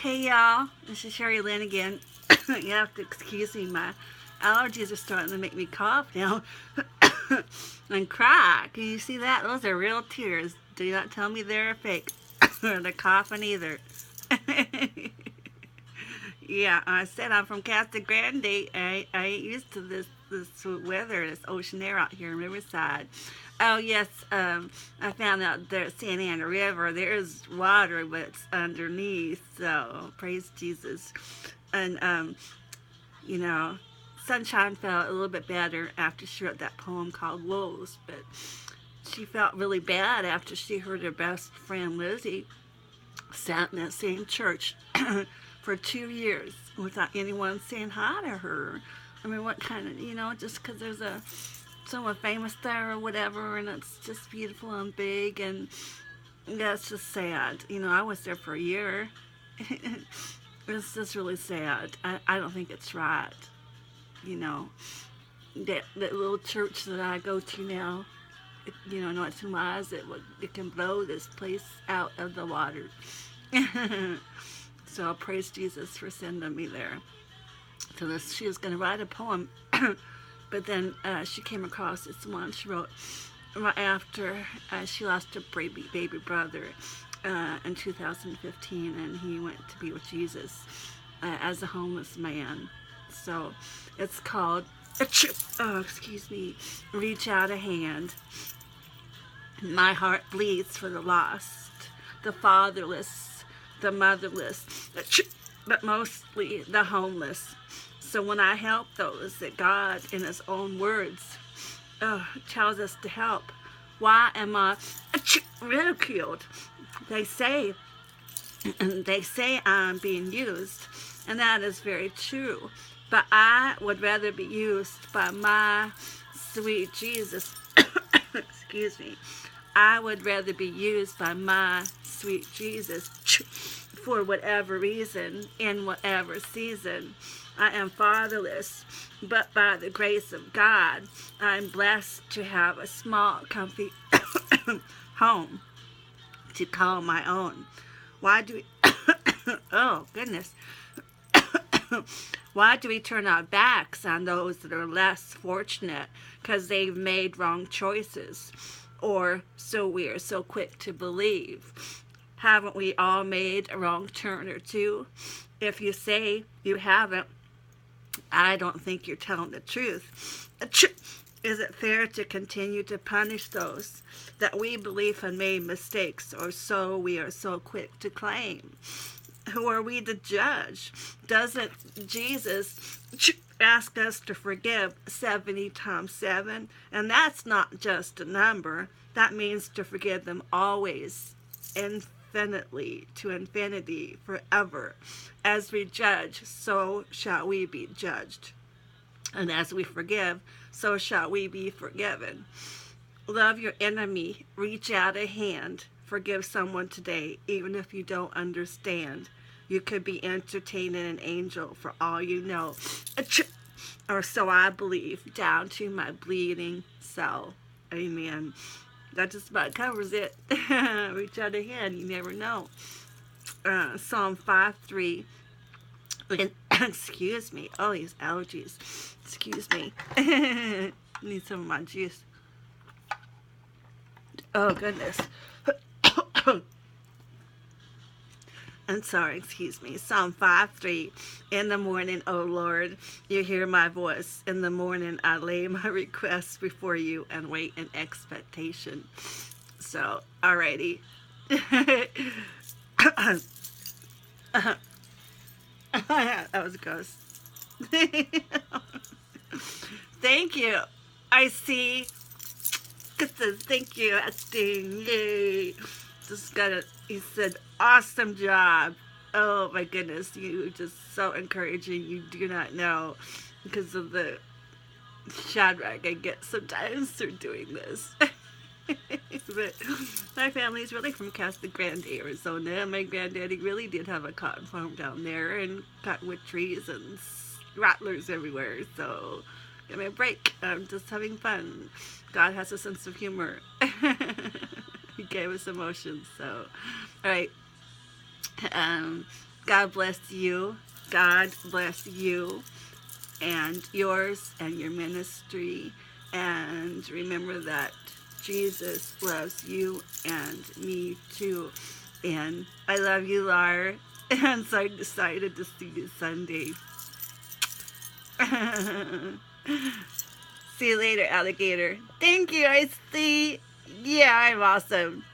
Hey y'all, this is Sherry Lynn again. You have to excuse me, my allergies are starting to make me cough now and cry. Can you see that? Those are real tears. Do not tell me they're fake. Or the coughing either. Yeah, I said I'm from Casa Grande. I ain't used to this weather, this ocean air out here in Riverside. Oh yes, I found out there at Santa Ana River there's water, but it's underneath. So praise Jesus, and you know, Sunshine felt a little bit better after she wrote that poem called Wolves, but she felt really bad after she heard her best friend Lizzie sat in that same church for 2 years without anyone saying hi to her. I mean, what kind of, just because there's someone famous there or whatever, and it's just beautiful and big, and that's just sad. I was there for a year. It's just really sad. I don't think it's right. You know, that little church that I go to now, not too wise, it can blow this place out of the water. So I'll praise Jesus for sending me there. So she was going to write a poem, but then she came across this one she wrote right after she lost her baby brother in 2015, and he went to be with Jesus as a homeless man. So it's called, Reach Out a Hand. My heart bleeds for the lost, the fatherless, the motherless, but mostly the homeless. So when I help those that God, in His own words, tells us to help, why am I ridiculed? They say I'm being used, and that is very true. But I would rather be used by my sweet Jesus. Excuse me. I would rather be used by my sweet Jesus for whatever reason, in whatever season. I am fatherless, but by the grace of God, I'm blessed to have a small, comfy home to call my own. Why do we... oh, goodness. Why do we turn our backs on those that are less fortunate because they've made wrong choices? Or so we are so quick to believe. Haven't we all made a wrong turn or two? If you say you haven't, I don't think you're telling the truth. Is it fair to continue to punish those that we believe have made mistakes, or so we are so quick to claim? Who are we to judge? Doesn't Jesus ask us to forgive 70 times 7? And that's not just a number. That means to forgive them always, infinitely, to infinity, forever. As we judge, so shall we be judged. And as we forgive, so shall we be forgiven. Love your enemy. Reach out a hand. Forgive someone today, even if you don't understand. You could be entertaining an angel for all you know. Or so I believe, down to my bleeding cell. Amen. That just about covers it. Reach out a hand. You never know. Psalm 5:3. Excuse me. Oh, these allergies. Excuse me. Need some of my juice. Oh, goodness. I'm sorry, excuse me. Psalm 5:3. In the morning, O Lord, you hear my voice. In the morning, I lay my requests before you and wait in expectation. So, alrighty. That was gross. Thank you. I see. Thank you, acting. Yay. Just got it. He said, awesome job. Oh my goodness, you just so encouraging. You do not know, because of the shadrach I get sometimes through doing this. But my family's really from Casa Grande, Arizona. My granddaddy really did have a cotton farm down there, and cottonwood trees and rattlers everywhere. So give me a break. I'm just having fun. God has a sense of humor. He gave us emotions. So, all right. God bless you. God bless you and yours and your ministry. And remember that Jesus loves you and me too. And I love you, Lar. And so excited to see you Sunday. See you later, alligator. Thank you, I see. Yeah, I'm awesome.